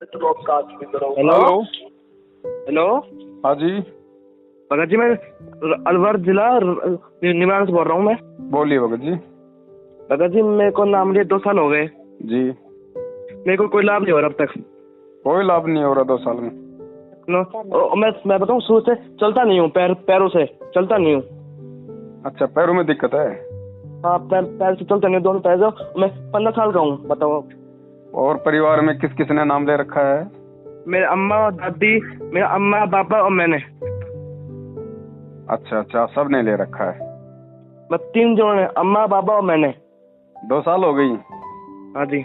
Hello. Hello. Hello हाँ जी, भगत जी, मैं अलवर जिला निवारण से बोल रहा हूँ। मैं बोलिए भगत जी। भगत जी, मेरे को नाम लिए 2 साल हो गए। जी, मेरे को कोई लाभ नहीं हो रहा अब तक। कोई लाभ नहीं हो रहा 2 साल में। मैं बताऊँ, शुरू से चलता नहीं हूँ, पैरों से चलता नहीं हूँ। अच्छा, पैरों में दिक्कत है। हाँ, पैर से चलता नहीं हूँ, दोनों पैर से। मैं 15 साल का हूँ, बताओ। और परिवार में किस किसने नाम ले रखा है? मेरे अम्मा और दादी, मेरा अम्मा पापा और मैंने। अच्छा अच्छा, सब ने ले रखा है। बस 3 जोड़ है, अम्मा पापा और मैंने। 2 साल हो गई। हाँ जी।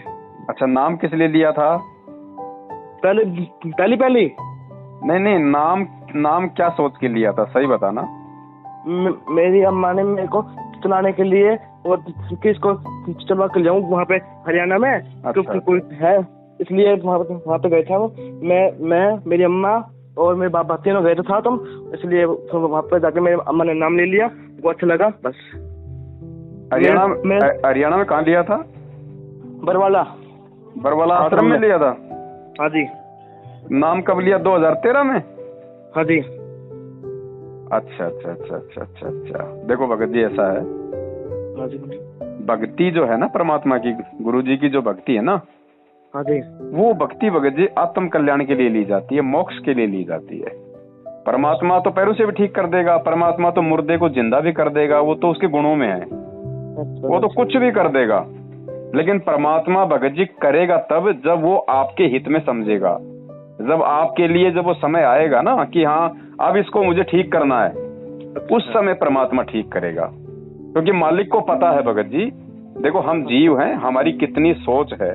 अच्छा, नाम किस लिए लिया था? पहली नहीं नहीं, नाम क्या सोच के लिया था, सही बताना। मेरी अम्मा ने मेरे को चलाने के लिए, और किसको चलवा कर जाऊँ वहाँ पे हरियाणा में। अच्छा, तो कोई है, इसलिए वहाँ पे गए थे हम। मैं मेरी अम्मा और मेरे बाबा तीनों गए थे साथ हम। इसलिए वहाँ पे जाके मेरी अम्मा ने नाम ले लिया, वो अच्छा लगा बस। हरियाणा में कहाँ लिया था? बरवाला बरवाला आश्रम में लिया था। हाँ जी। नाम कब लिया, 2013 में? हाँ जी। अच्छा अच्छा अच्छा अच्छा अच्छा अच्छा। देखो भगत जी, ऐसा है, हाँ जी। भक्ति जो है ना परमात्मा की, गुरु जी की जो भक्ति है ना, हाँ जी। वो भक्ति भगत जी आत्म कल्याण के लिए ली जाती है, मोक्ष के लिए ली जाती है। परमात्मा तो पैरों से भी ठीक कर देगा, परमात्मा तो मुर्दे को जिंदा भी कर देगा, वो तो उसके गुणों में है, वो तो कुछ भी कर देगा। लेकिन परमात्मा भगत जी करेगा तब जब वो आपके हित में समझेगा, जब आपके लिए जब वो समय आएगा ना कि हाँ अब इसको मुझे ठीक करना है, उस समय परमात्मा ठीक करेगा। क्योंकि मालिक को पता है भगत जी, देखो हम जीव हैं, हमारी कितनी सोच है,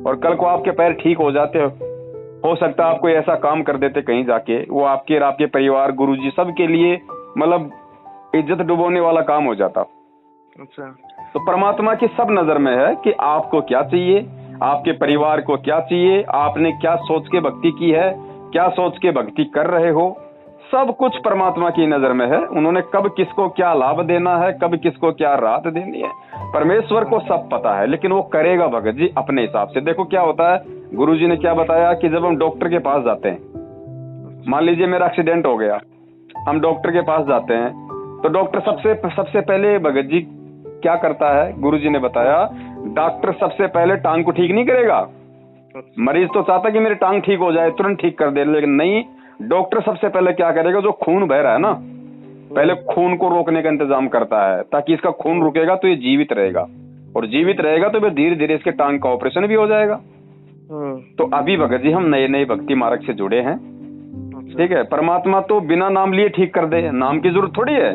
और कल को आपके पैर ठीक हो जाते हो सकता है आप कोई ऐसा काम कर देते कहीं जाके, वो आपके और आपके परिवार, गुरुजी सबके लिए मतलब इज्जत डुबोने वाला काम हो जाता। अच्छा। तो परमात्मा की सब नजर में है कि आपको क्या चाहिए, आपके परिवार को क्या चाहिए, आपने क्या सोच के भक्ति की है, क्या सोच के भक्ति कर रहे हो, सब कुछ परमात्मा की नजर में है। उन्होंने कब किसको क्या लाभ देना है, कब किसको क्या राहत देनी है, परमेश्वर को सब पता है। लेकिन वो करेगा भगत जी अपने हिसाब से। देखो क्या होता है, गुरुजी ने क्या बताया कि जब हम डॉक्टर के पास जाते हैं, मान लीजिए मेरा एक्सीडेंट हो गया, हम डॉक्टर के पास जाते हैं, तो डॉक्टर सबसे पहले भगत जी क्या करता है, गुरुजी ने बताया, डॉक्टर सबसे पहले टांग को ठीक नहीं करेगा। मरीज तो चाहता कि मेरी टांग ठीक हो जाए, तुरंत ठीक कर दे, लेकिन नहीं, डॉक्टर सबसे पहले क्या करेगा, जो खून बह रहा है ना, पहले खून को रोकने का इंतजाम करता है, ताकि इसका खून रुकेगा तो ये जीवित रहेगा, और जीवित रहेगा तो फिर धीरे धीरे इसके टांग का ऑपरेशन भी हो जाएगा। तो अभी भगत जी हम नए नए भक्ति मार्ग से जुड़े हैं, ठीक है। परमात्मा तो बिना नाम लिए ठीक कर दे, नाम की जरूरत थोड़ी है,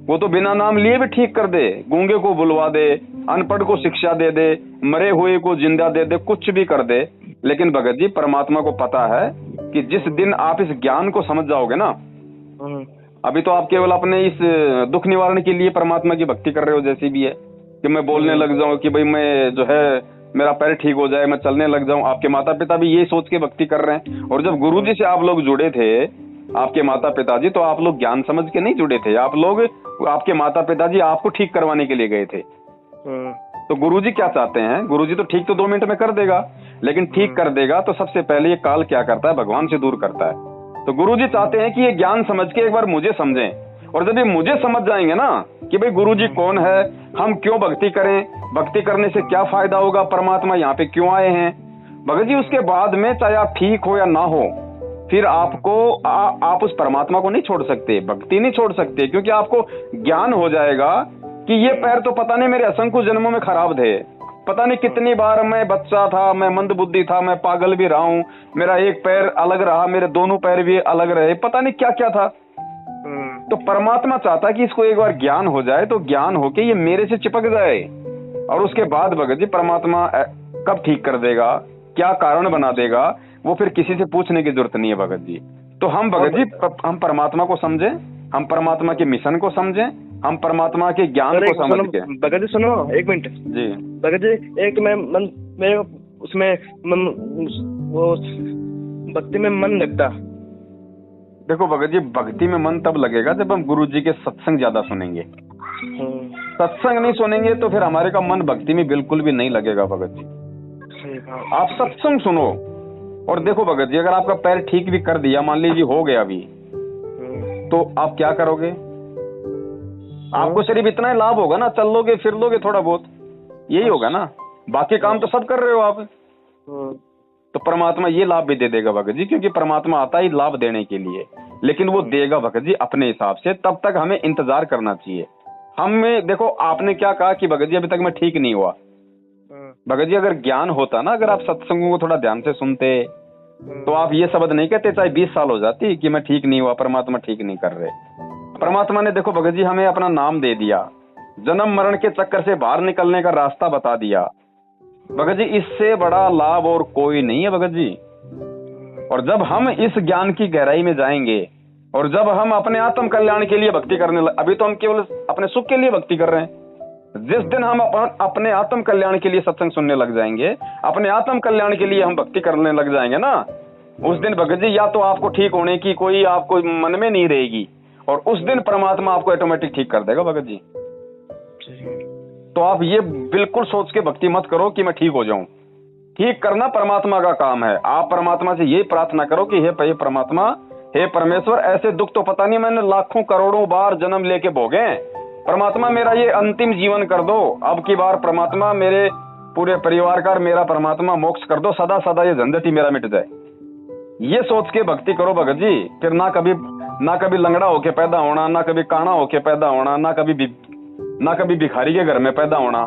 वो तो बिना नाम लिए भी ठीक कर दे, गूंगे को बुलवा दे, अनपढ़ को शिक्षा दे दे, मरे हुए को जिंदा दे दे, कुछ भी कर दे। लेकिन भगत जी परमात्मा को पता है कि जिस दिन आप इस ज्ञान को समझ जाओगे ना, अभी तो आप केवल अपने इस दुख निवारण के लिए परमात्मा की भक्ति कर रहे हो, जैसी भी है कि मैं बोलने लग जाऊं कि भाई मैं जो है मेरा पैर ठीक हो जाए, मैं चलने लग जाऊं। आपके माता पिता भी यही सोच के भक्ति कर रहे हैं। और जब गुरुजी से आप लोग जुड़े थे, आपके माता पिताजी, तो आप लोग ज्ञान समझ के नहीं जुड़े थे, आप लोग, आपके माता पिताजी आपको ठीक करवाने के लिए गए थे। तो गुरुजी क्या चाहते हैं, गुरुजी तो ठीक तो 2 मिनट में कर देगा, लेकिन ठीक कर देगा तो सबसे पहले ये काल क्या करता है, भगवान से दूर करता है। तो गुरुजी चाहते हैं कि ये ज्ञान समझ के एक बार मुझे समझें, और जब ये मुझे समझ जाएंगे ना कि भाई गुरुजी कौन है, हम क्यों भक्ति करें, भक्ति करने से क्या फायदा होगा, परमात्मा यहाँ पे क्यों आए हैं, भगत जी उसके बाद में चाहे आप ठीक हो या ना हो, फिर आपको आप उस परमात्मा को नहीं छोड़ सकते, भक्ति नहीं छोड़ सकते, क्योंकि आपको ज्ञान हो जाएगा कि ये पैर तो पता नहीं मेरे असंख्य जन्मों में खराब थे, पता नहीं कितनी बार मैं बच्चा था, मैं मंदबुद्धि था, मैं पागल भी रहा हूँ, मेरा एक पैर अलग रहा, मेरे दोनों पैर भी अलग रहे, पता नहीं क्या क्या था। तो परमात्मा चाहता है कि इसको एक बार ज्ञान हो जाए, तो ज्ञान होके ये मेरे से चिपक जाए, और उसके बाद भगत जी परमात्मा कब ठीक कर देगा, क्या कारण बना देगा, वो फिर किसी से पूछने की जरूरत नहीं है भगत जी। तो हम भगत जी हम परमात्मा को समझें, हम परमात्मा के मिशन को समझें, हम परमात्मा के ज्ञान को समझ के। भगत जी सुनो 1 मिनट जी भगत जी, एक मैं उसमें वो भक्ति में मन लगता। देखो भगत जी, भक्ति में मन तब लगेगा जब हम गुरु जी के सत्संग ज्यादा सुनेंगे। सत्संग नहीं सुनेंगे तो फिर हमारे का मन भक्ति में बिल्कुल भी नहीं लगेगा भगत जी। आप सत्संग सुनो, और देखो भगत जी, अगर आपका पैर ठीक भी कर दिया, मान लीजिए हो गया अभी, तो आप क्या करोगे? आपको सिर्फ इतना ही लाभ होगा ना, चल लोगे फिर लोगे थोड़ा बहुत, यही होगा ना, बाकी काम तो सब कर रहे हो आप। तो परमात्मा ये लाभ भी दे देगा भगत जी, क्योंकि परमात्मा आता ही लाभ देने के लिए, लेकिन वो देगा भगत जी अपने हिसाब से। तब तक हमें इंतजार करना चाहिए। हमें देखो, आपने क्या कहा कि भगत जी अभी तक मैं ठीक नहीं हुआ। भगत जी अगर ज्ञान होता ना, अगर आप सत्संगों को थोड़ा ध्यान से सुनते, तो आप ये शब्द नहीं कहते, चाहे 20 साल हो जाती, कि मैं ठीक नहीं हुआ, परमात्मा ठीक नहीं कर रहे। परमात्मा ने देखो भगत जी हमें अपना नाम दे दिया, जन्म मरण के चक्कर से बाहर निकलने का रास्ता बता दिया। भगत जी इससे बड़ा लाभ और कोई नहीं है भगत जी। और जब हम इस ज्ञान की गहराई में जाएंगे, और जब हम अपने आत्म कल्याण के लिए भक्ति करने अभी तो हम केवल अपने सुख के लिए भक्ति कर रहे हैं। जिस दिन हम अपने आत्म कल्याण के लिए सत्संग सुनने लग जाएंगे, अपने आत्म कल्याण के लिए हम भक्ति करने लग जाएंगे ना, उस दिन भगत जी या तो आपको ठीक होने की कोई आपको मन में नहीं रहेगी, और उस दिन परमात्मा आपको ऑटोमेटिक ठीक कर देगा भगत जी। तो आप ये बिल्कुल सोच के भक्ति मत करो कि मैं ठीक हो जाऊं। ठीक करना परमात्मा का काम है। आप परमात्मा से यही प्रार्थना करो कि हे परमात्मा, हे परमेश्वर, ऐसे दुख तो पता नहीं मैंने लाखों करोड़ों बार जन्म लेके भोगे, परमात्मा मेरा ये अंतिम जीवन कर दो। अब की बार परमात्मा मेरे पूरे परिवार का, मेरा परमात्मा मोक्ष कर दो, सदा सदा ये झंझट ही मेरा मिट जाए। ये सोच के भक्ति करो भगत जी। फिर ना कभी लंगड़ा होके पैदा होना, ना कभी काना होके पैदा होना, ना कभी भिखारी के घर में पैदा होना,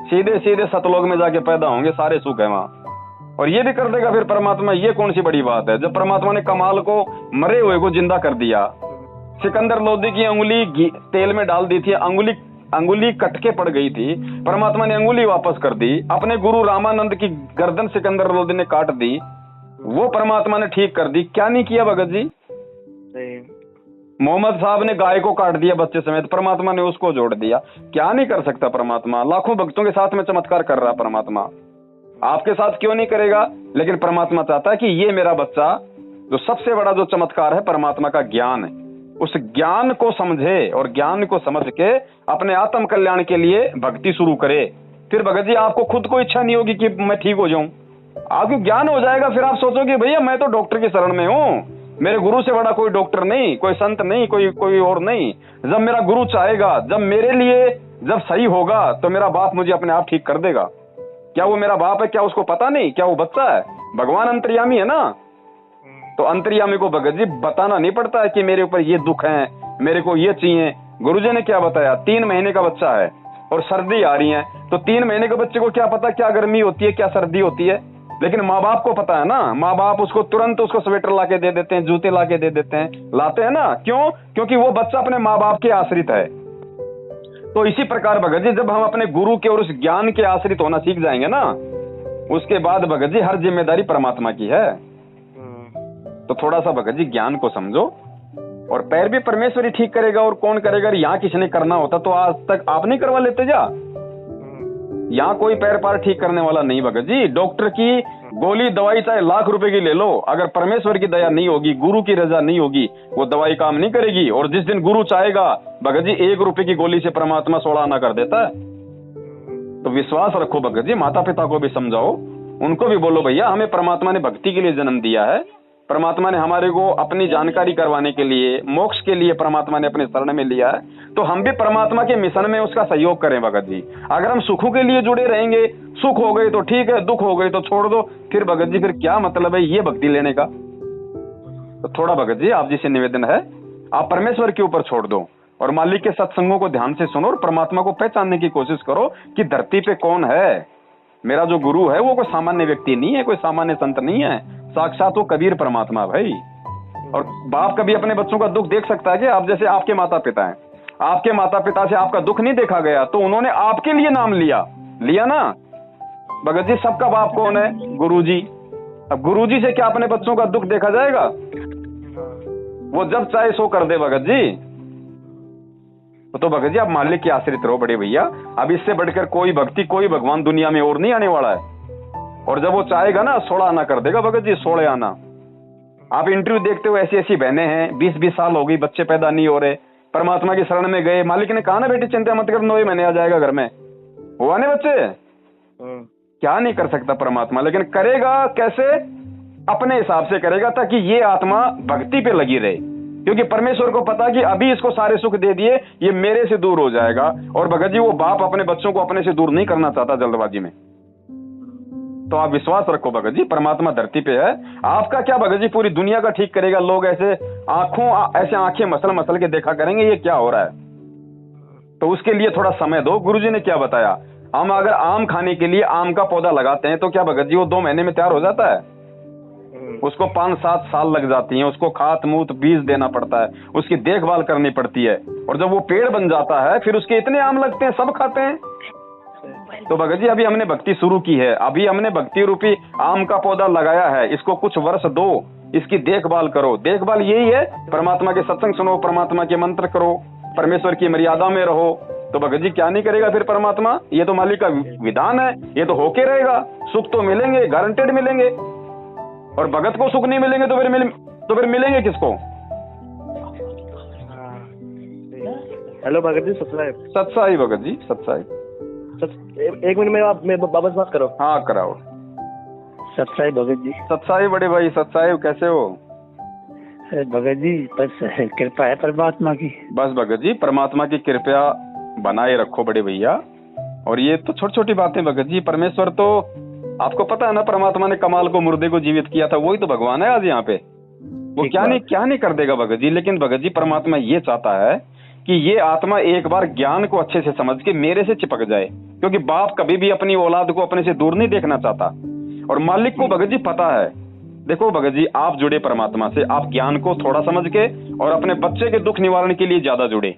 सीधे सीधे सतलोक में जाके पैदा होंगे, सारे सुख है वहां। और ये भी कर देगा फिर परमात्मा। ये कौन सी बड़ी बात है, जब परमात्मा ने कमाल को, मरे हुए को जिंदा कर दिया। सिकंदर लोधी की अंगुली तेल में डाल दी थी, अंगुली कट के पड़ गई थी, परमात्मा ने अंगुली वापस कर दी। अपने गुरु रामानंद की गर्दन सिकंदर लोधी ने काट दी, वो परमात्मा ने ठीक कर दी। क्या नहीं किया भगत जी? मोहम्मद साहब ने गाय को काट दिया बच्चे समेत, परमात्मा ने उसको जोड़ दिया। क्या नहीं कर सकता परमात्मा? लाखों भक्तों के साथ में चमत्कार कर रहा परमात्मा। आपके साथ क्यों नहीं करेगा? लेकिन परमात्मा चाहता है कि ये मेरा बच्चा, जो सबसे बड़ा जो चमत्कार है परमात्मा का ज्ञान है, उस ज्ञान को समझे, और ज्ञान को समझ के अपने आत्म कल्याण के लिए भक्ति शुरू करे। फिर भगत जी आपको खुद को इच्छा नहीं होगी कि मैं ठीक हो जाऊं। आपको ज्ञान हो जाएगा, फिर आप सोचोगे भैया मैं तो डॉक्टर की शरण में हूं, मेरे गुरु से बड़ा कोई डॉक्टर नहीं, कोई संत नहीं, कोई और नहीं। जब मेरा गुरु चाहेगा, जब मेरे लिए जब सही होगा, तो मेरा बाप मुझे अपने आप ठीक कर देगा। क्या वो मेरा बाप है? क्या उसको पता नहीं? क्या वो बच्चा है? भगवान अंतर्यामी है ना। तो अंतर्यामी को भगत जी बताना नहीं पड़ता है कि मेरे ऊपर ये दुख है, मेरे को ये चाहिए। गुरुजी ने क्या बताया? 3 महीने का बच्चा है और सर्दी आ रही है, तो 3 महीने के बच्चे को क्या पता क्या गर्मी होती है, क्या सर्दी होती है? लेकिन माँ बाप को पता है ना। माँ बाप उसको तुरंत उसको स्वेटर ला के दे देते हैं, जूते ला के दे देते हैं, लाते हैं ना। क्यों? क्योंकि वो बच्चा अपने माँ बाप के आश्रित है। तो इसी प्रकार भगत जी जब हम अपने गुरु के और उस ज्ञान के आश्रित होना सीख जाएंगे ना, उसके बाद भगत जी हर जिम्मेदारी परमात्मा की है। तो थोड़ा सा भगत जी ज्ञान को समझो, और पैर भी परमेश्वर ही ठीक करेगा, और कौन करेगा? यहाँ किसी ने करना होता तो आज तक आप नहीं करवा लेते जा। यहाँ कोई पैर पार ठीक करने वाला नहीं भगत जी। डॉक्टर की गोली दवाई चाहे लाख रुपए की ले लो, अगर परमेश्वर की दया नहीं होगी, गुरु की रजा नहीं होगी, वो दवाई काम नहीं करेगी। और जिस दिन गुरु चाहेगा भगत जी 1 रुपए की गोली से परमात्मा 16 आना कर देता है। तो विश्वास रखो भगत जी, माता पिता को भी समझाओ, उनको भी बोलो भैया हमें परमात्मा ने भक्ति के लिए जन्म दिया है, परमात्मा ने हमारे को अपनी जानकारी करवाने के लिए, मोक्ष के लिए परमात्मा ने अपने शरण में लिया है, तो हम भी परमात्मा के मिशन में उसका सहयोग करें भगत जी। अगर हम सुखों के लिए जुड़े रहेंगे, सुख हो गए तो ठीक है, दुख हो गए तो छोड़ दो, फिर भगत जी फिर क्या मतलब है ये भक्ति लेने का? तो थोड़ा भगत जी आप जी से निवेदन है, आप परमेश्वर के ऊपर छोड़ दो, और मालिक के सत्संगों को ध्यान से सुनो, और परमात्मा को पहचानने की कोशिश करो कि धरती पे कौन है। मेरा जो गुरु है वो कोई सामान्य व्यक्ति नहीं है, कोई सामान्य संत नहीं है, साक्षात वो कबीर परमात्मा भाई। और बाप कभी अपने बच्चों का दुख देख सकता है कि आप जैसे आपके माता पिता हैं, आपके माता पिता से आपका दुख नहीं देखा गया, तो उन्होंने आपके लिए नाम लिया ना भगत जी। सबका बाप कौन है? गुरुजी। अब गुरुजी से क्या अपने बच्चों का दुख देखा जाएगा? वो जब चाहे सो कर दे भगत जी। तो भगत जी आप मालिक के आश्रित रहो बड़े भैया। अब इससे बढ़कर कोई भक्ति, कोई भगवान दुनिया में और नहीं आने वाला है। और जब वो चाहेगा ना 16 आना कर देगा भगत जी, 16 आना। आप इंटरव्यू देखते हो, ऐसी ऐसी बहनें हैं 20-20 साल हो गई, बच्चे पैदा नहीं हो रहे, परमात्मा की शरण में गए, मालिक ने कहा ना बेटी चिंता मत कर, 9 महीने आ जाएगा घर में, हुआ नहीं बच्चे? क्या नहीं कर सकता परमात्मा, लेकिन करेगा कैसे? अपने हिसाब से करेगा ताकि ये आत्मा भक्ति पे लगी रहे, क्योंकि परमेश्वर को पता कि अभी इसको सारे सुख दे दिए ये मेरे से दूर हो जाएगा। और भगत जी वो बाप अपने बच्चों को अपने से दूर नहीं करना चाहता जल्दबाजी में। तो आप विश्वास रखो भगत जी, परमात्मा धरती पे है। आपका क्या भगत जी पूरी दुनिया का ठीक करेगा। लोग ऐसे आंखें मसल मसल के देखा करेंगे ये क्या हो रहा है। तो उसके लिए थोड़ा समय दो। गुरुजी ने क्या बताया, हम अगर आम खाने के लिए आम का पौधा लगाते हैं तो क्या भगत जी वो 2 महीने में तैयार हो जाता है? उसको 5-7 साल लग जाती हैं, उसको खाद मूत बीज देना पड़ता है, उसकी देखभाल करनी पड़ती है। और जब वो पेड़ बन जाता है फिर उसके इतने आम लगते हैं, सब खाते हैं। तो भगत जी अभी हमने भक्ति शुरू की है, अभी हमने भक्ति रूपी आम का पौधा लगाया है, इसको कुछ वर्ष दो, इसकी देखभाल करो। देखभाल यही है, परमात्मा के सत्संग सुनो, परमात्मा के मंत्र करो, परमेश्वर की मर्यादा में रहो। तो भगत जी क्या नहीं करेगा फिर परमात्मा? ये तो मालिक का विधान है, ये तो होके रहेगा। सुख तो मिलेंगे, गारंटेड मिलेंगे। और भगत को सुख नहीं मिलेंगे तो फिर मिलेंगे किसको? हेलो भगत जी, सत्साहिब। सत्साहिब भगत जी, सत्साहिब। एक मिनट में बाबा से बात करो। हाँ कराओ। सत्साहिब भगत जी। सत्साहिब बड़े भाई, सत्साहिब कैसे हो? भगत जी बस कृपा है परमात्मा की। बस भगत जी परमात्मा की कृपा बनाए रखो बड़े भैया। और ये तो छोटी छोटी बातें भगत जी, परमेश्वर तो आपको पता है ना, परमात्मा ने कमाल को मुर्दे को जीवित किया था, वही तो भगवान है आज यहाँ पे। वो क्या नहीं कर देगा भगत जी। लेकिन भगत जी परमात्मा ये चाहता है कि ये आत्मा एक बार ज्ञान को अच्छे से समझ के मेरे से चिपक जाए, क्योंकि बाप कभी भी अपनी औलाद को अपने से दूर नहीं देखना चाहता। और मालिक को भगत जी पता है। देखो भगत जी, आप जुड़े परमात्मा से, आप ज्ञान को थोड़ा समझ के और अपने बच्चे के दुख निवारण के लिए ज्यादा जुड़े।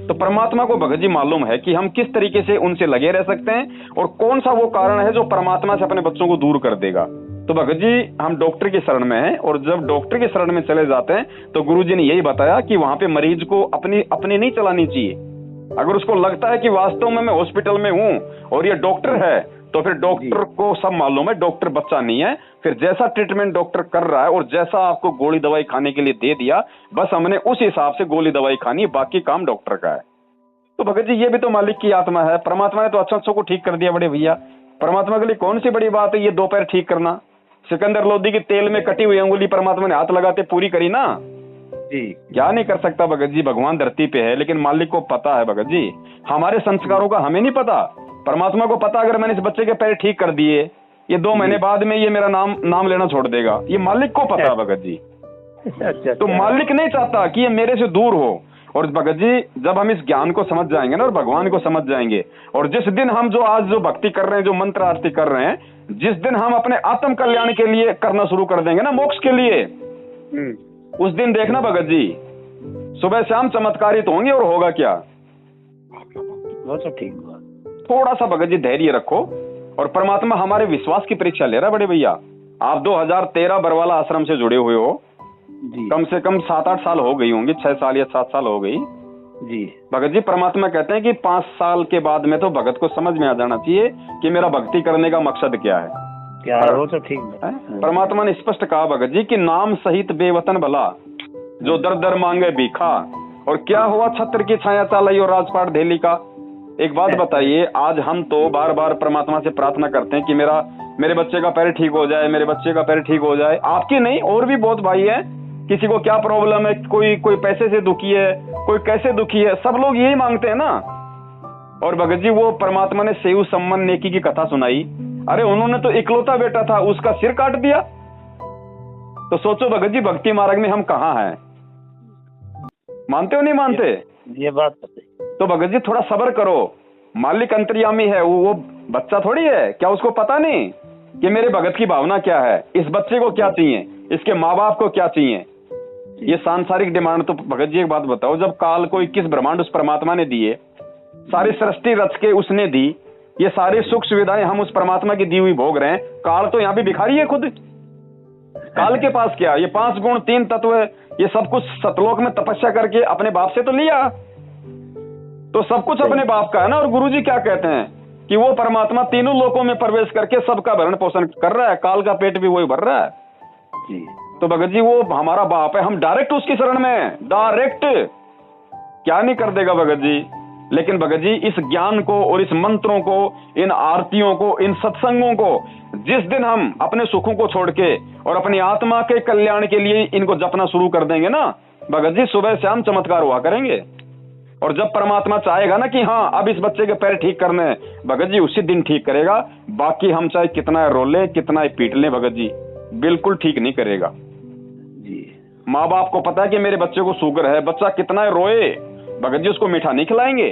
तो परमात्मा को भगत जी मालूम है कि हम किस तरीके से उनसे लगे रह सकते हैं और कौन सा वो कारण है जो परमात्मा से अपने बच्चों को दूर कर देगा। तो भगत जी हम डॉक्टर की शरण में हैं, और जब डॉक्टर की शरण में चले जाते हैं तो गुरुजी ने यही बताया कि वहां पे मरीज को अपनी नहीं चलानी चाहिए। अगर उसको लगता है कि वास्तव में मैं हॉस्पिटल में हूं और ये डॉक्टर है, तो फिर डॉक्टर को सब मालूम है, डॉक्टर बच्चा नहीं है। फिर जैसा ट्रीटमेंट डॉक्टर कर रहा है और जैसा आपको गोली दवाई खाने के लिए दे दिया, बस हमने उस हिसाब से गोली दवाई खानी, बाकी काम डॉक्टर का है। तो भगत जी ये भी तो मालिक की आत्मा है। परमात्मा ने तो अच्छों को ठीक कर दिया बड़े भैया। परमात्मा के लिए कौन सी बड़ी बात है ये 2 पैर ठीक करना? सिकंदर लोधी की तेल में कटी हुई अंगुली परमात्मा ने हाथ लगाते पूरी करी ना जी। क्या नहीं कर सकता भगत जी, भगवान धरती पे है, लेकिन मालिक को पता है भगत जी। हमारे संस्कारों का हमें नहीं पता, परमात्मा को पता। अगर मैंने इस बच्चे के पैर ठीक कर दिए, ये 2 महीने बाद में ये मेरा नाम लेना छोड़ देगा, ये मालिक को पता है भगत जी। तो मालिक नहीं चाहता कि ये मेरे से दूर हो। और भगत जी जब हम इस ज्ञान को समझ जाएंगे ना और भगवान को समझ जाएंगे, और जिस दिन हम आज जो भक्ति कर रहे हैं, जो मंत्र आरती कर रहे हैं, जिस दिन हम अपने आत्म कल्याण के लिए करना शुरू कर देंगे ना, मोक्ष के लिए, उस दिन देखना भगत जी सुबह शाम चमत्कारित होंगे। और होगा क्या? वो तो ठीक हुआ। थोड़ा सा भगत जी धैर्य रखो, और परमात्मा हमारे विश्वास की परीक्षा ले रहा है बड़े भैया। आप 2013 बरवाला आश्रम से जुड़े हुए हो जी। कम से कम 7-8 साल हो गई होंगी, 6 साल या 7 साल हो गई जी। भगत जी परमात्मा कहते हैं कि 5 साल के बाद में तो भगत को समझ में आ जाना चाहिए कि मेरा भक्ति करने का मकसद क्या है। वो तो ठीक है। परमात्मा ने स्पष्ट कहा भगत जी कि नाम सहित बेवतन भला, जो दर दर मांगे भीखा, और क्या हुआ छत्र की छाया चालाई और राजपाट धेली का। एक बात बताइए, आज हम तो बार बार परमात्मा से प्रार्थना करते हैं कि मेरे बच्चे का पैर ठीक हो जाए, मेरे बच्चे का पैर ठीक हो जाए। आपकी नहीं, और भी बहुत भाई है, किसी को क्या प्रॉब्लम है, कोई पैसे से दुखी है, कोई कैसे दुखी है, सब लोग यही मांगते हैं ना। और भगत जी वो परमात्मा ने सेव सम्मन नेकी की कथा सुनाई। अरे उन्होंने तो इकलौता बेटा था, उसका सिर काट दिया। तो सोचो भगत जी भक्ति मार्ग में हम कहाँ हैं? मानते हो नहीं मानते? ये बात तो भगत जी थोड़ा सब्र करो। मालिक अंतर्यामी है, वो बच्चा थोड़ी है। क्या उसको पता नहीं कि मेरे भगत की भावना क्या है, इस बच्चे को क्या चाहिए, इसके माँ बाप को क्या चाहिए? ये सांसारिक डिमांड। तो भगत जी एक बात बताओ, जब काल को 21 ब्रह्मांड उस परमात्मा ने दिए, सारी सृष्टि रच के उसने दी, ये सारी सुख सुविधाएं हम उस परमात्मा की दी हुई भोग रहे हैं। काल तो यहाँ भी भिखारी है खुद। काल के पास क्या? ये 5 गुण 3 तत्व, ये सब कुछ सतलोक में तपस्या करके अपने बाप से तो लिया, तो सब कुछ अपने बाप का है ना। और गुरुजी क्या कहते हैं कि वो परमात्मा तीनों लोकों में प्रवेश करके सबका भरण पोषण कर रहा है, काल का पेट भी वही भर रहा है जी। तो भगत जी वो हमारा बाप है, हम डायरेक्ट उसकी शरण में हैं, डायरेक्ट। क्या नहीं कर देगा भगत जी? लेकिन भगत जी इस ज्ञान को और इस मंत्रों को, इन आरतियों को, इन सत्संगों को जिस दिन हम अपने सुखों को छोड़ के और अपनी आत्मा के कल्याण के लिए इनको जपना शुरू कर देंगे ना भगत जी, सुबह शाम चमत्कार हुआ करेंगे। और जब परमात्मा चाहेगा ना कि हाँ अब इस बच्चे के पैर ठीक करने हैं, भगत जी उसी दिन ठीक करेगा। बाकी हम चाहे कितना रोले कितना पीट लें भगत जी, बिल्कुल ठीक नहीं करेगा जी। माँ बाप को पता है कि मेरे बच्चे को शुगर है, बच्चा कितना रोए भगत जी उसको मीठा नहीं खिलाएंगे,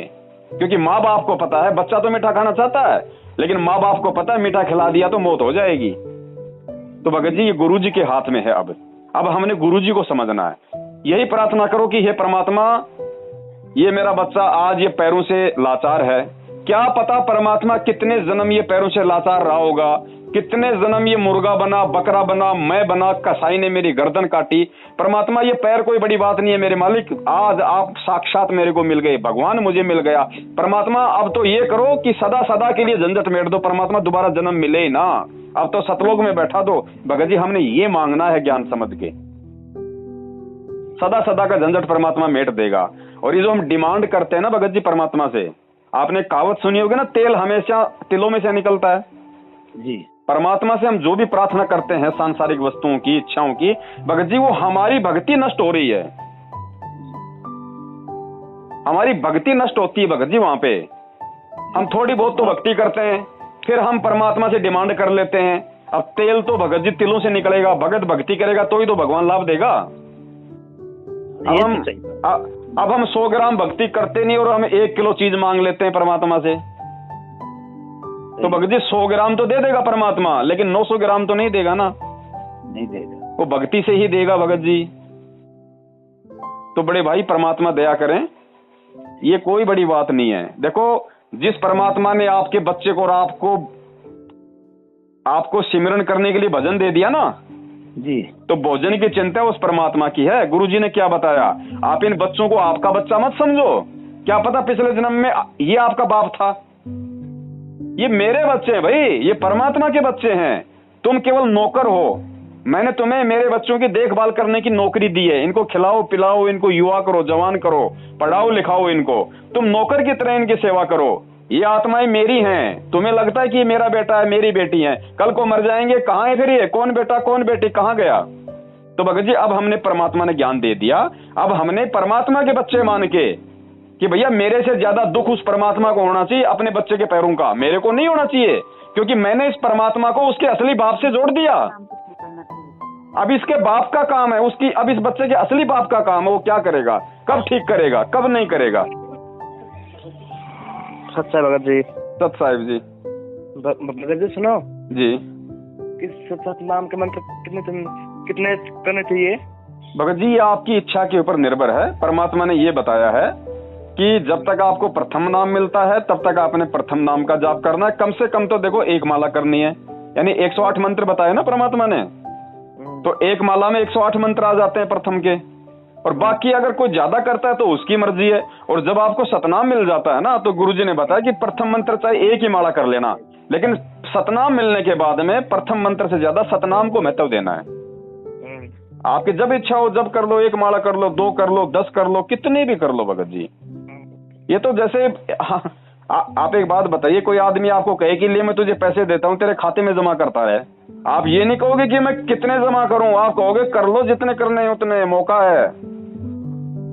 क्योंकि माँ बाप को पता है बच्चा तो मीठा खाना चाहता है, लेकिन माँ बाप को पता है मीठा खिला दिया तो मौत हो जाएगी। तो भगत जी ये गुरु जी के हाथ में है। अब हमने गुरु जी को समझना है। यही प्रार्थना करो कि हे परमात्मा, ये मेरा बच्चा आज ये पैरों से लाचार है, क्या पता परमात्मा कितने जन्म ये पैरों से लाचार रहा होगा, कितने जन्म ये मुर्गा बना, बकरा बना, मैं बना, कसाई ने मेरी गर्दन काटी। परमात्मा ये पैर कोई बड़ी बात नहीं है मेरे मालिक, आज आप साक्षात मेरे को मिल गए, भगवान मुझे मिल गया। परमात्मा अब तो ये करो कि सदा सदा के लिए झंझट मेट दो, परमात्मा दोबारा जन्म मिले ही ना, अब तो सतलोक में बैठा दो। भगत जी हमने ये मांगना है ज्ञान समझ के, सदा सदा का झंझट परमात्मा मेट देगा। और ये जो हम डिमांड करते हैं ना भगत जी परमात्मा से, आपने कहावत सुनी होगी ना, तेल हमेशा तिलों में से निकलता है जी। परमात्मा से हम जो भी प्रार्थना करते हैं सांसारिक वस्तुओं की, इच्छाओं की, भगत जी वो हमारी भक्ति नष्ट हो रही है, हमारी भक्ति नष्ट होती है भगत जी। वहां पे हम थोड़ी बहुत तो भक्ति करते हैं, फिर हम परमात्मा से डिमांड कर लेते हैं। अब तेल तो भगत जी तिलों से निकलेगा, भगत भक्ति करेगा तो ही तो भगवान लाभ देगा। अब हम 100 ग्राम भक्ति करते नहीं और हम 1 किलो चीज मांग लेते हैं परमात्मा से, तो भगत जी 100 ग्राम तो दे देगा परमात्मा, लेकिन 900 ग्राम तो नहीं देगा ना, नहीं देगा, वो भक्ति से ही देगा भगत जी। तो बड़े भाई परमात्मा दया करें, ये कोई बड़ी बात नहीं है। देखो जिस परमात्मा ने आपके बच्चे को और आपको सिमरन करने के लिए भजन दे दिया ना जी, तो भोजन की चिंता उस परमात्मा की है। गुरुजी ने क्या बताया, आप इन बच्चों को आपका बच्चा मत समझो, क्या पता पिछले जन्म में ये आपका बाप था। ये मेरे बच्चे हैं भाई, ये परमात्मा के बच्चे हैं, तुम केवल नौकर हो। मैंने तुम्हें मेरे बच्चों की देखभाल करने की नौकरी दी है, इनको खिलाओ पिलाओ, इनको युवा करो, जवान करो, पढ़ाओ लिखाओ इनको, तुम नौकर की तरह इनकी सेवा करो। ये आत्माएं मेरी हैं, तुम्हें लगता है कि ये मेरा बेटा है, मेरी बेटी है, कल को मर जाएंगे, कहाँ है फिर ये, कौन बेटा कौन बेटी कहाँ गया। तो भगत जी अब हमने परमात्मा ने ज्ञान दे दिया, अब हमने परमात्मा के बच्चे मान के कि भैया मेरे से ज्यादा दुख उस परमात्मा को होना चाहिए अपने बच्चे के पैरों का, मेरे को नहीं होना चाहिए, क्योंकि मैंने इस परमात्मा को उसके असली बाप से जोड़ दिया। अब इसके बाप का काम है उसकी, अब इस बच्चे के असली बाप का काम है, वो क्या करेगा, कब ठीक करेगा, कब नहीं करेगा। सच है भगत जी। सत साहिब जी। भगत जी सुनो जी, किस सतनाम के मंत्र कितने करने चाहिए। भगत जी ये आपकी इच्छा के ऊपर निर्भर है। परमात्मा ने ये बताया है कि जब तक आपको प्रथम नाम मिलता है तब तक आपने प्रथम नाम का जाप करना है। कम से कम तो देखो 1 माला करनी है, यानी 108 मंत्र बताए ना परमात्मा ने, तो 1 माला में 108 मंत्र आ जाते हैं प्रथम के, और बाकी अगर कोई ज्यादा करता है तो उसकी मर्जी है। और जब आपको सतनाम मिल जाता है ना तो गुरुजी ने बताया कि प्रथम मंत्र चाहे 1 ही माला कर लेना, लेकिन सतनाम मिलने के बाद में प्रथम मंत्र से ज्यादा सतनाम को महत्व देना है। आपकी जब इच्छा हो जब कर लो, 1 माला कर लो, 2 कर लो, 10 कर लो, कितनी भी कर लो भगत जी। ये तो जैसे आप एक बात बताइए, कोई आदमी आपको कहे कि ले मैं तुझे पैसे देता हूँ तेरे खाते में जमा करता रहे, आप ये नहीं कहोगे कि मैं कितने जमा करूं, आप कहोगे कर लो जितने करने हैं उतने, मौका है।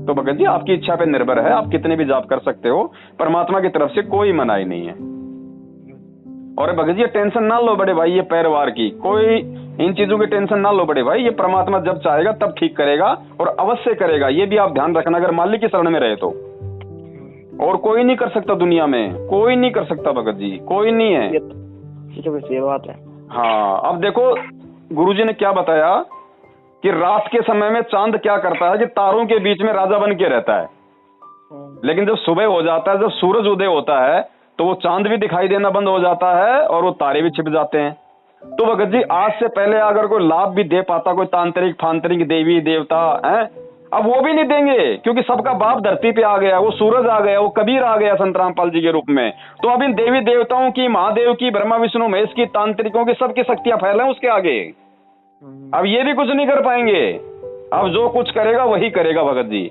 तो भगत जी आपकी इच्छा पे निर्भर है, आप कितने भी जाप कर सकते हो, परमात्मा की तरफ से कोई मनाही नहीं है। और भगत जी टेंशन ना लो बड़े भाई, ये पैरवार की कोई इन चीजों की टेंशन ना लो बड़े भाई, ये परमात्मा जब चाहेगा तब ठीक करेगा और अवश्य करेगा। ये भी आप ध्यान रखना, अगर मालिक की शरण में रहे तो। और कोई नहीं कर सकता दुनिया में, कोई नहीं कर सकता भगत जी, कोई नहीं है। ये बात है। हाँ अब देखो गुरुजी ने क्या बताया कि रात के समय में चांद क्या करता है कि तारों के बीच में राजा बन के रहता है, लेकिन जब सुबह हो जाता है, जब सूरज उदय होता है तो वो चांद भी दिखाई देना बंद हो जाता है और वो तारे भी छिप जाते हैं। तो भगत जी आज से पहले अगर कोई लाभ भी दे पाता कोई तांत्रिक फांत्रिक देवी देवता है, अब वो भी नहीं देंगे, क्योंकि सबका बाप धरती पे आ गया, वो सूरज आ गया, वो कबीर आ गया संत रामपाल जी के रूप में। तो अब इन देवी देवताओं की, महादेव की, ब्रह्मा विष्णु महेश की, तांत्रिकों की सबकी शक्तियां फैले उसके आगे। अब ये भी कुछ नहीं कर पाएंगे, अब जो कुछ करेगा वही करेगा भगत जी।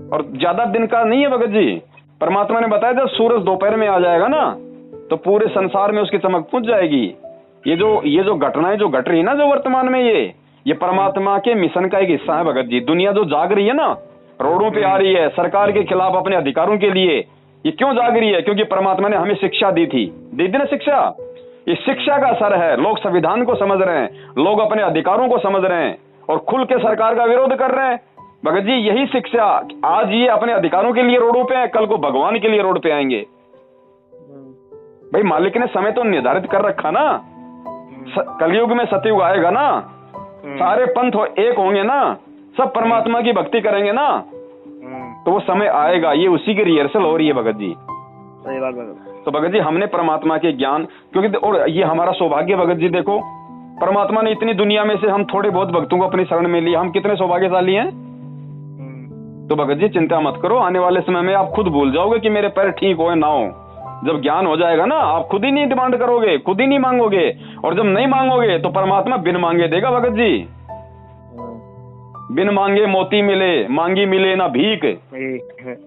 और ज्यादा दिन का नहीं है भगत जी, परमात्मा ने बताया जब सूरज दोपहर में आ जाएगा ना तो पूरे संसार में उसकी चमक पुंज जाएगी। ये जो घटनाएं जो घट रही है ना जो वर्तमान में ये परमात्मा के मिशन का एक हिस्सा है भगत जी। दुनिया जो जाग रही है ना, रोडों पे आ रही है सरकार के खिलाफ अपने अधिकारों के लिए, ये क्यों जाग रही है? क्योंकि परमात्मा ने हमें शिक्षा दी थी ना शिक्षा। इस शिक्षा का असर है, लोग संविधान को समझ रहे हैं, लोग अपने अधिकारों को समझ रहे हैं और खुल के सरकार का विरोध कर रहे हैं। भगत जी यही शिक्षा, आज ये अपने अधिकारों के लिए रोडों पे है, कल को भगवान के लिए रोड पे आएंगे। भाई मालिक ने समय तो निर्धारित कर रखा ना, कलयुग में सतयुग आएगा ना, सारे पंथ एक होंगे ना, सब परमात्मा की भक्ति करेंगे ना, तो वो समय आएगा। ये उसी की रिहर्सल हो रही है भगत जी। सही बात भगत। तो भगत जी हमने परमात्मा के ज्ञान, क्योंकि और ये हमारा सौभाग्य भगत जी, देखो परमात्मा ने इतनी दुनिया में से हम थोड़े बहुत भक्तों को अपनी शरण में लिया, हम कितने सौभाग्यशाली हैं। तो भगत जी चिंता मत करो, आने वाले समय में आप खुद भूल जाओगे कि मेरे पैर ठीक हो या ना हो। जब ज्ञान हो जाएगा ना, आप खुद ही नहीं डिमांड करोगे, खुद ही नहीं मांगोगे, और जब नहीं मांगोगे तो परमात्मा बिन मांगे देगा भगत जी। बिन मांगे मोती मिले, मांगी मिले ना भीख,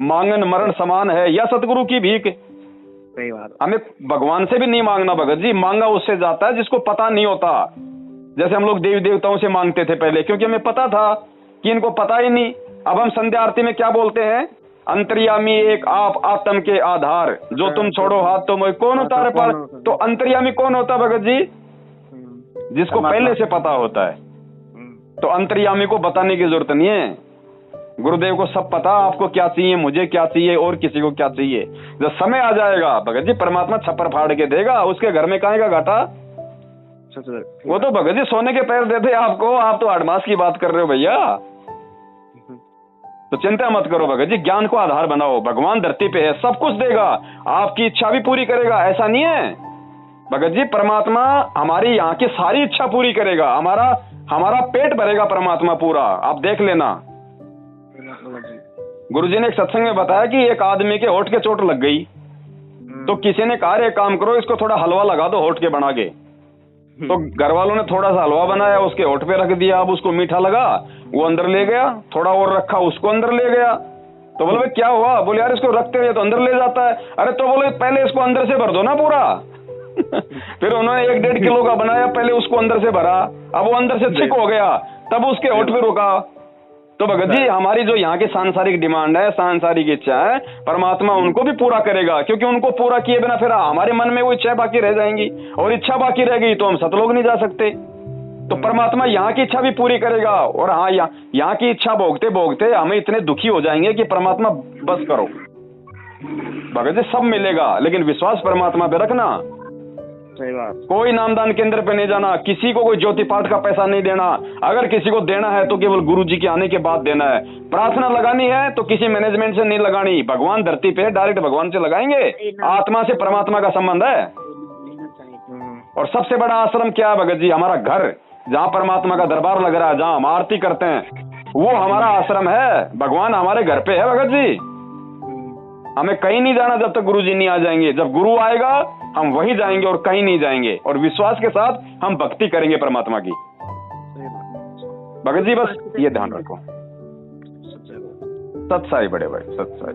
मांगन मरण समान है या सतगुरु की भीख। सही बात। हमें भगवान से भी नहीं मांगना भगत जी, मांगा उससे जाता है जिसको पता नहीं होता। जैसे हम लोग देवी देवताओं से मांगते थे पहले, क्योंकि हमें पता था कि इनको पता ही नहीं। अब हम संध्या आरती में क्या बोलते हैं? अंतर्यामी एक आप आत्म के आधार, जो तुम छोड़ो हाथ तो मोह कौन उतार पार। तो अंतर्यामी कौन होता भगत जी? जिसको पहले से पता होता है। तो अंतर्यामी को बताने की जरूरत नहीं है, गुरुदेव को सब पता, आपको क्या चाहिए, मुझे क्या चाहिए और किसी को क्या चाहिए। जब समय आ जाएगा भगत जी परमात्मा छप्पर फाड़ के देगा, उसके घर में कहाँ का घाटा। वो तो भगत जी सोने के पैर देते आपको, आप तो 8 मास की बात कर रहे हो भैया। तो चिंता मत करो भगत जी, ज्ञान को आधार बनाओ। भगवान धरती पे है, सब कुछ देगा, आपकी इच्छा भी पूरी करेगा, ऐसा नहीं है भगत जी। परमात्मा हमारी यहाँ की सारी इच्छा पूरी करेगा, हमारा पेट भरेगा परमात्मा पूरा, आप देख लेना। गुरुजी ने एक सत्संग में बताया कि एक आदमी के होठ के चोट लग गई, तो किसी ने कहा एक काम करो, इसको थोड़ा हलवा लगा दो होठ के बना के। तो घर वालों ने थोड़ा सा हलवा बनाया, उसके होठ पे रख दिया। अब उसको मीठा लगा, वो अंदर ले गया, थोड़ा और रखा, उसको अंदर ले गया। तो बोले क्या हुआ? बोले यार इसको रखते हुए तो अंदर ले जाता है। अरे तो बोले पहले इसको अंदर से भर दो ना पूरा। फिर उन्होंने 1-1.5 किलो का बनाया, पहले उसको अंदर से भरा, अब वो अंदर से थिक हो गया, तब उसके होठ पे रुका। तो भगत जी हमारी जो यहाँ की सांसारिक डिमांड है, सांसारिक इच्छा है, परमात्मा उनको भी पूरा करेगा, क्योंकि उनको पूरा किए बिना फिर हमारे मन में वो इच्छा बाकी रह जाएंगी, और इच्छा बाकी रह गई तो हम सतलोक नहीं जा सकते। तो परमात्मा यहाँ की इच्छा भी पूरी करेगा। और हाँ, यहाँ की इच्छा भोगते भोगते हमें इतने दुखी हो जाएंगे कि परमात्मा बस करो। भगत जी सब मिलेगा, लेकिन विश्वास परमात्मा पे रखना। सही बात। कोई नामदान केंद्र पे नहीं जाना, किसी को कोई ज्योति पाठ का पैसा नहीं देना। अगर किसी को देना है तो केवल गुरु जी के आने के बाद देना है। प्रार्थना लगानी है तो किसी मैनेजमेंट से नहीं लगानी, भगवान धरती पे डायरेक्ट भगवान से लगाएंगे। आत्मा से परमात्मा का संबंध है। और सबसे बड़ा आश्रम क्या है भगत जी? हमारा घर, जहाँ परमात्मा का दरबार लग रहा है, जहाँ हम आरती करते हैं, वो हमारा आश्रम है। भगवान हमारे घर पे है भगत जी। हमें कहीं नहीं जाना जब तक गुरु जी नहीं आ जाएंगे। जब गुरु आएगा हम वहीं जाएंगे और कहीं नहीं जाएंगे, और विश्वास के साथ हम भक्ति करेंगे परमात्मा की। भगत जी बस ये ध्यान रखो। सत्साई बड़े भाई, सत्साई।